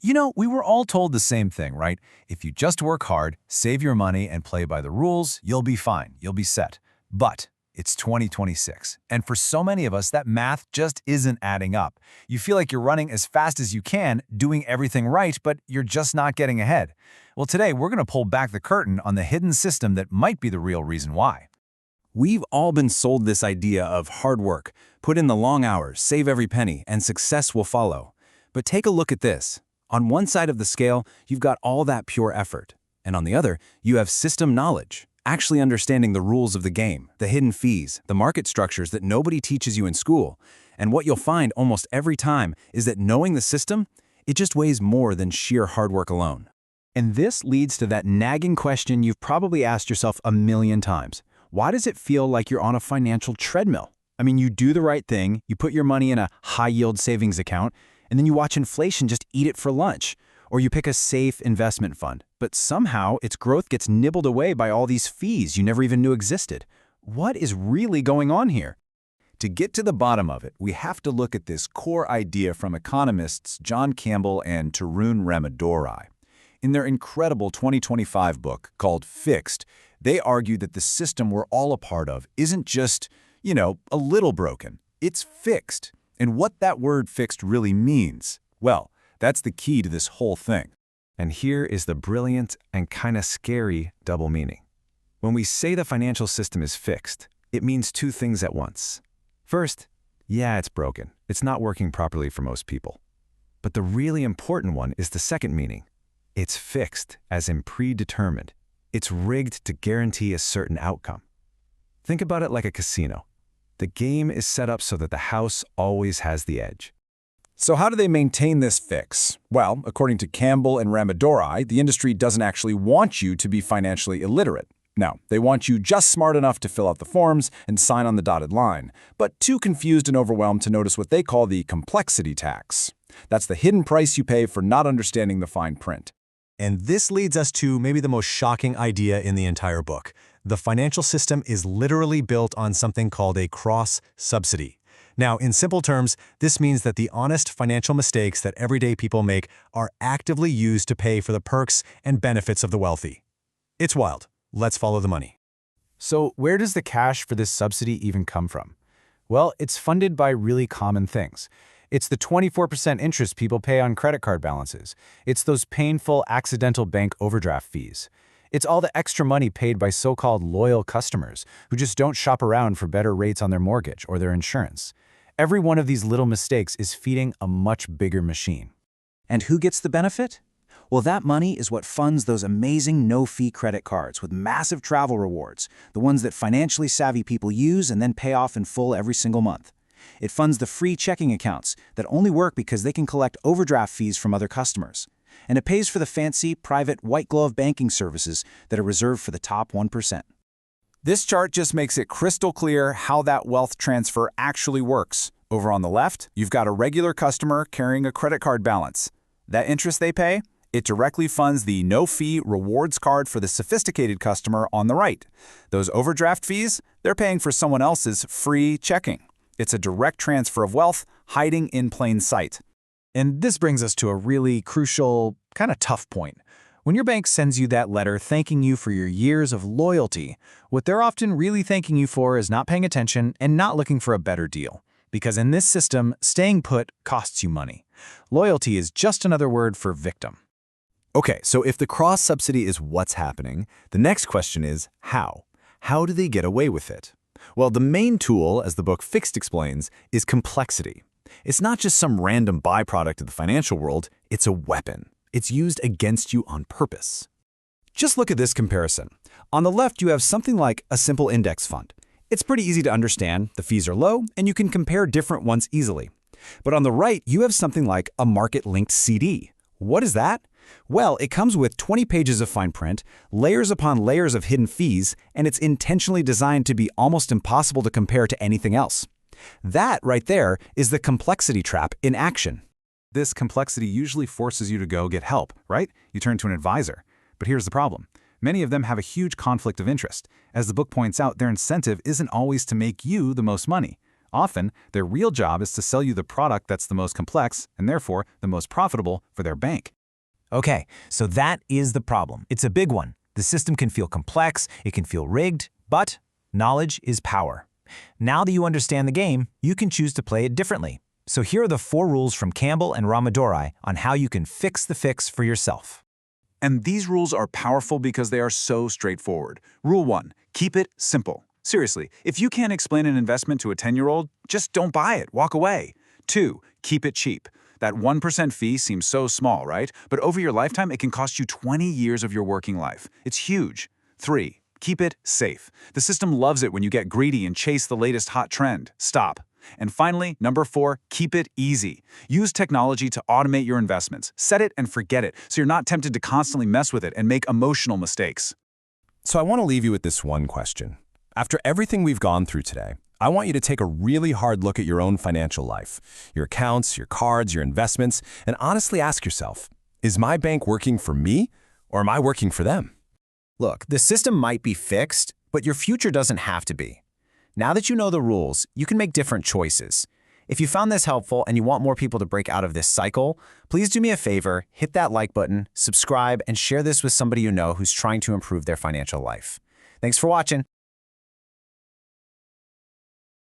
We were all told the same thing, right? If you just work hard, save your money, and play by the rules, you'll be fine, you'll be set. But it's 2026, and for so many of us, that math just isn't adding up. You feel like you're running as fast as you can, doing everything right, but you're just not getting ahead. Well, today, we're going to pull back the curtain on the hidden system that might be the real reason why. We've all been sold this idea of hard work, put in the long hours, save every penny, and success will follow. But take a look at this. On one side of the scale, you've got all that pure effort. And on the other, you have system knowledge, actually understanding the rules of the game, the hidden fees, the market structures that nobody teaches you in school. And what you'll find almost every time is that knowing the system, it just weighs more than sheer hard work alone. And this leads to that nagging question you've probably asked yourself a million times. Why does it feel like you're on a financial treadmill? I mean, you do the right thing, you put your money in a high-yield savings account, and then you watch inflation just eat it for lunch. Or you pick a safe investment fund, but somehow its growth gets nibbled away by all these fees you never even knew existed. What is really going on here? To get to the bottom of it, we have to look at this core idea from economists John Campbell and Ditta Ramadorai. In their incredible 2025 book called Fixed, they argue that the system we're all a part of isn't just, a little broken. It's fixed. And what that word fixed really means, well, that's the key to this whole thing. And here is the brilliant and kind of scary double meaning. When we say the financial system is fixed, it means two things at once. First, yeah, it's broken. It's not working properly for most people. But the really important one is the second meaning. It's fixed, as in predetermined. It's rigged to guarantee a certain outcome. Think about it like a casino. The game is set up so that the house always has the edge. So how do they maintain this fix? Well, according to Campbell and Ramadorai, the industry doesn't actually want you to be financially illiterate. No, they want you just smart enough to fill out the forms and sign on the dotted line, but too confused and overwhelmed to notice what they call the complexity tax. That's the hidden price you pay for not understanding the fine print. And this leads us to maybe the most shocking idea in the entire book. The financial system is literally built on something called a cross-subsidy. Now, in simple terms, this means that the honest financial mistakes that everyday people make are actively used to pay for the perks and benefits of the wealthy. It's wild. Let's follow the money. So where does the cash for this subsidy even come from? Well, it's funded by really common things. It's the 24% interest people pay on credit card balances. It's those painful accidental bank overdraft fees. It's all the extra money paid by so-called loyal customers who just don't shop around for better rates on their mortgage or their insurance. Every one of these little mistakes is feeding a much bigger machine. And who gets the benefit? Well, that money is what funds those amazing no-fee credit cards with massive travel rewards, the ones that financially savvy people use and then pay off in full every single month. It funds the free checking accounts that only work because they can collect overdraft fees from other customers. And it pays for the fancy, private, white-glove banking services that are reserved for the top 1%. This chart just makes it crystal clear how that wealth transfer actually works. Over on the left, you've got a regular customer carrying a credit card balance. That interest they pay, it directly funds the no-fee rewards card for the sophisticated customer on the right. Those overdraft fees, they're paying for someone else's free checking. It's a direct transfer of wealth hiding in plain sight. And this brings us to a really crucial, kind of tough point. When your bank sends you that letter thanking you for your years of loyalty, what they're often really thanking you for is not paying attention and not looking for a better deal. Because in this system, staying put costs you money. Loyalty is just another word for victim. Okay, so if the cross-subsidy is what's happening, the next question is how? How do they get away with it? Well, the main tool, as the book Fixed explains, is complexity. It's not just some random byproduct of the financial world, it's a weapon. It's used against you on purpose. Just look at this comparison. On the left, you have something like a simple index fund. It's pretty easy to understand, the fees are low, and you can compare different ones easily. But on the right, you have something like a market-linked CD. What is that? Well, it comes with 20 pages of fine print, layers upon layers of hidden fees, and it's intentionally designed to be almost impossible to compare to anything else. That right there is the complexity trap in action. This complexity usually forces you to go get help, right? You turn to an advisor. But here's the problem. Many of them have a huge conflict of interest. As the book points out, their incentive isn't always to make you the most money. Often, their real job is to sell you the product that's the most complex and therefore the most profitable for their bank. Okay, so that is the problem. It's a big one. The system can feel complex, it can feel rigged, but knowledge is power. Now that you understand the game, you can choose to play it differently. So here are the 4 rules from Campbell and Ramadorai on how you can fix the fix for yourself. And these rules are powerful because they are so straightforward. Rule 1, keep it simple. Seriously, if you can't explain an investment to a 10-year-old, just don't buy it, walk away. 2, keep it cheap. That 1% fee seems so small, right? But over your lifetime, it can cost you 20 years of your working life. It's huge. 3, keep it safe. The system loves it when you get greedy and chase the latest hot trend. Stop. And finally, number 4, keep it easy. Use technology to automate your investments. Set it and forget it, so you're not tempted to constantly mess with it and make emotional mistakes. So I want to leave you with this one question. After everything we've gone through today, I want you to take a really hard look at your own financial life, your accounts, your cards, your investments, and honestly ask yourself, is my bank working for me or am I working for them? Look, the system might be fixed, but your future doesn't have to be. Now that you know the rules, you can make different choices. If you found this helpful and you want more people to break out of this cycle, please do me a favor, hit that like button, subscribe, and share this with somebody you know who's trying to improve their financial life. Thanks for watching.